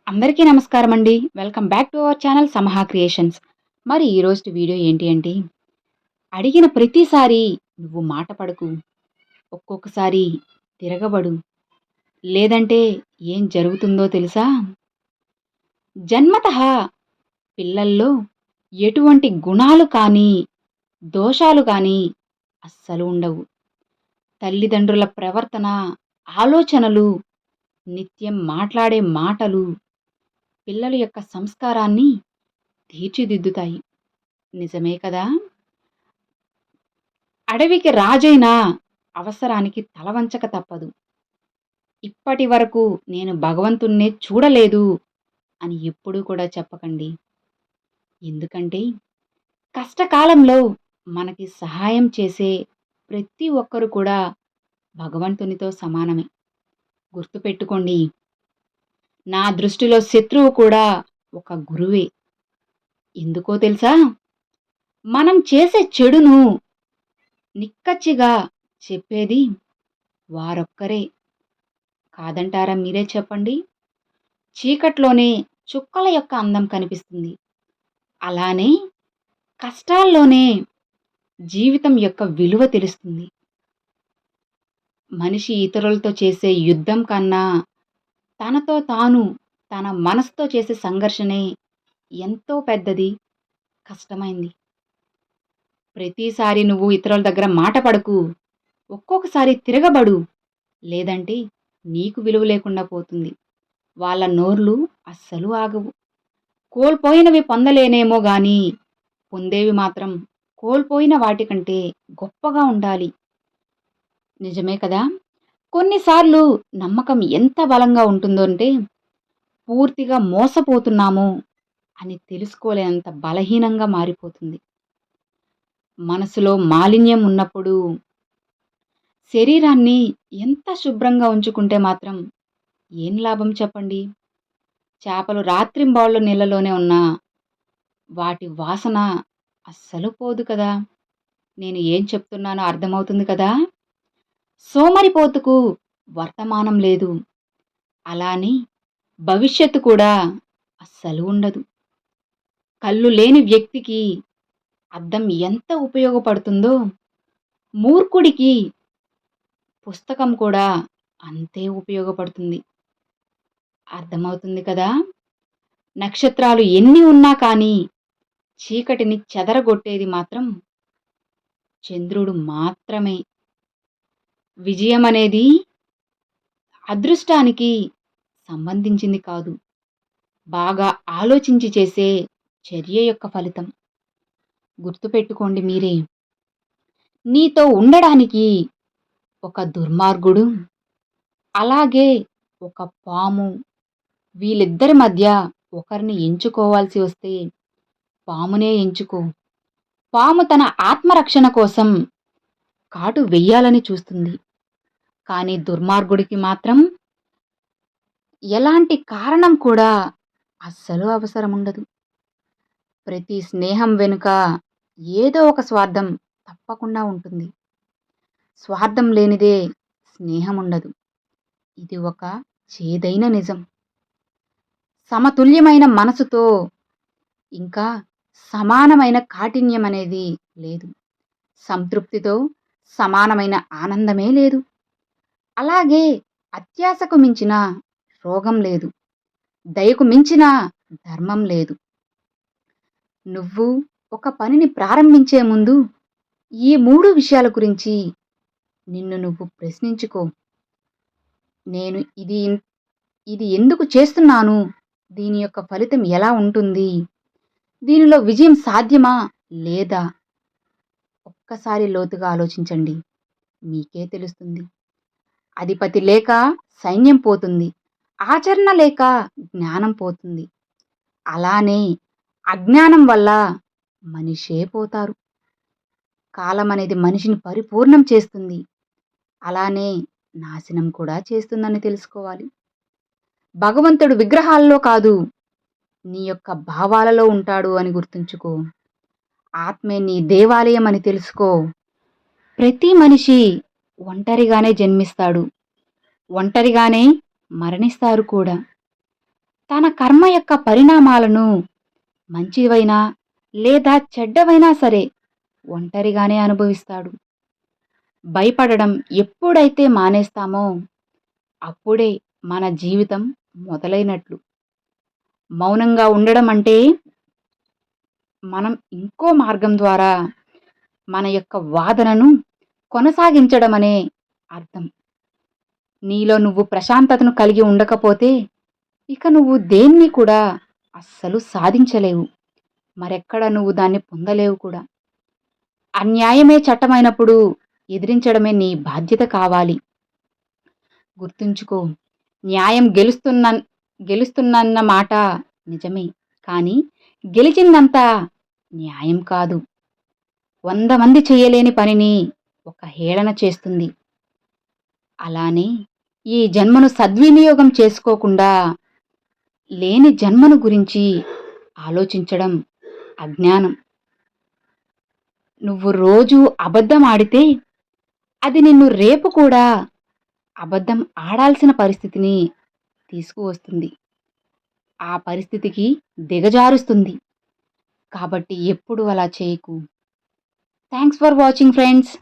అందరికీ నమస్కారం అండి. Welcome back to our channel Samaha creations. మరి ఈరోజు వీడియో ఏంటి అంటే, అడిగిన ప్రతిసారి నువ్వు మాట పడకు, ఒక్కొక్కసారి తిరగబడు, లేదంటే ఏం జరుగుతుందో తెలుసా? జన్మతః పిల్లల్లో ఎటువంటి గుణాలు కానీ, దోషాలు కానీ అస్సలు ఉండవు. తల్లిదండ్రుల ప్రవర్తన, ఆలోచనలు, నిత్యం మాట్లాడే మాటలు పిల్లల యొక్క సంస్కారాన్ని తీర్చిదిద్దుతాయి. నిజమే కదా? అడవికి రాజైన అవసరానికి తలవంచక తప్పదు. ఇప్పటి వరకు నేను భగవంతుణ్ణే చూడలేదు అని ఎప్పుడూ కూడా చెప్పకండి. ఎందుకంటే కష్టకాలంలో మనకి సహాయం చేసే ప్రతి ఒక్కరు కూడా భగవంతునితో సమానమే. గుర్తుపెట్టుకోండి. నా దృష్టిలో శత్రువు కూడా ఒక గురువే. ఎందుకో తెలుసా? మనం చేసే చెడును నిక్కచ్చిగా చెప్పేది వారొక్కరే. కాదంటారా మీరే చెప్పండి? చీకట్లోనే చుక్కల యొక్క అందం కనిపిస్తుంది. అలానే కష్టాల్లోనే జీవితం యొక్క విలువ తెలుస్తుంది. మనిషి ఇతరులతో చేసే యుద్ధం కన్నా తనతో తాను, తన మనసుతో చేసే సంఘర్షణే ఎంతో పెద్దది, కష్టమైంది. ప్రతిసారి నువ్వు ఇతరుల దగ్గర మాట పడకు. ఒక్కొక్కసారి తిరగబడు. లేదంటే నీకు విలువ లేకుండా పోతుంది. వాళ్ళ నోర్లు అస్సలు ఆగవు. కోల్పోయినవి పొందలేనేమో గాని, పొందేవి మాత్రం కోల్పోయిన వాటికంటే గొప్పగా ఉండాలి. నిజమే కదా? కొన్నిసార్లు నమ్మకం ఎంత బలంగా ఉంటుందో అంటే, పూర్తిగా మోసపోతున్నాము అని తెలుసుకోలేనంత బలహీనంగా మారిపోతుంది. మనసులో మాలిన్యం ఉన్నప్పుడు శరీరాన్ని ఎంత శుభ్రంగా ఉంచుకుంటే మాత్రం ఏం లాభం చెప్పండి? చేపలు రాత్రింబవళ్ళు నీళ్ళలోనే ఉన్నా వాటి వాసన అస్సలు పోదు కదా! నేను ఏం చెప్తున్నానో అర్థమవుతుంది కదా? సోమరిపోతుకు వర్తమానం లేదు. అలానే భవిష్యత్తు కూడా అస్సలు ఉండదు. కళ్ళు లేని వ్యక్తికి అద్దం ఎంత ఉపయోగపడుతుందో, మూర్ఖుడికి పుస్తకం కూడా అంతే ఉపయోగపడుతుంది. అర్థమవుతుంది కదా? నక్షత్రాలు ఎన్ని ఉన్నా కానీ చీకటిని చెదరగొట్టేది మాత్రం చంద్రుడు మాత్రమే. విజయం అనేది అదృష్టానికి సంబంధించింది కాదు. బాగా ఆలోచించి చేసే చర్య యొక్క ఫలితం. గుర్తుపెట్టుకోండి మీరే. నీతో ఉండడానికి ఒక దుర్మార్గుడు, అలాగే ఒక పాము, వీళ్ళిద్దరి మధ్య ఒకరిని ఎంచుకోవాల్సి వస్తే పామునే ఎంచుకో. పాము తన ఆత్మరక్షణ కోసం కాటు వెయ్యాలని చూస్తుంది. కానీ దుర్మార్గుడికి మాత్రం ఎలాంటి కారణం కూడా అస్సలు అవసరముండదు. ప్రతి స్నేహం వెనుక ఏదో ఒక స్వార్థం తప్పకుండా ఉంటుంది. స్వార్థం లేనిదే స్నేహం ఉండదు. ఇది ఒక చేదైన నిజం. సమతుల్యమైన మనసుతో ఇంకా సమానమైన కాఠిన్యం అనేది లేదు. సంతృప్తితో సమానమైన ఆనందమే లేదు. అలాగే అత్యాశకు మించిన రోగం లేదు. దయకు మించిన ధర్మం లేదు. నువ్వు ఒక పనిని ప్రారంభించే ముందు ఈ 3 విషయాల గురించి నిన్ను నువ్వు ప్రశ్నించుకో. నేను ఇది ఎందుకు చేస్తున్నాను? దీని యొక్క ఫలితం ఎలా ఉంటుంది? దీనిలో విజయం సాధ్యమా లేదా? ఒక్కసారి లోతుగా ఆలోచించండి. మీకే తెలుస్తుంది. అధిపతి లేక సైన్యం పోతుంది. ఆచరణ లేక జ్ఞానం పోతుంది. అలానే అజ్ఞానం వల్ల మనిషే పోతారు. కాలం అనేది మనిషిని పరిపూర్ణం చేస్తుంది. అలానే నాశనం కూడా చేస్తుందని తెలుసుకోవాలి. భగవంతుడు విగ్రహాల్లో కాదు, నీ యొక్క భావాలలో ఉంటాడు అని గుర్తుంచుకో. ఆత్మే నీ దేవాలయం అని తెలుసుకో. ప్రతి మనిషి ఒంటరిగానే జన్మిస్తాడు. ఒంటరిగానే మరణిస్తారు కూడా. తన కర్మ యొక్క పరిణామాలను మంచివైనా లేదా చెడ్డవైనా సరే ఒంటరిగానే అనుభవిస్తాడు. భయపడడం ఎప్పుడైతే మానేస్తామో అప్పుడే మన జీవితం మొదలైనట్లు. మౌనంగా ఉండడం అంటే మనం ఇంకో మార్గం ద్వారా మన యొక్క వాదనను కొనసాగించడమనే అర్థం. నీలో నువ్వు ప్రశాంతతను కలిగి ఉండకపోతే ఇక నువ్వు దేన్ని కూడా అస్సలు సాధించలేవు. మరెక్కడ నువ్వు దాన్ని పొందలేవు కూడా. అన్యాయమే చట్టమైనప్పుడు ఎదిరించడమే నీ బాధ్యత కావాలి. గుర్తుంచుకో, న్యాయం గెలుస్తున్నన్న మాట నిజమే. కానీ గెలిచిందంతా న్యాయం కాదు. 100 మంది చేయలేని పనిని ఒక హేళన చేస్తుంది. అలానే ఈ జన్మను సద్వినియోగం చేసుకోకుండా లేని జన్మను గురించి ఆలోచించడం అజ్ఞానం. నువ్వు రోజూ అబద్ధం ఆడితే అది నిన్ను రేపు కూడా అబద్ధం ఆడాల్సిన పరిస్థితిని తీసుకువస్తుంది. ఆ పరిస్థితికి దిగజారుస్తుంది. కాబట్టి ఎప్పుడూ అలా చేయకు. Thanks for watching friends.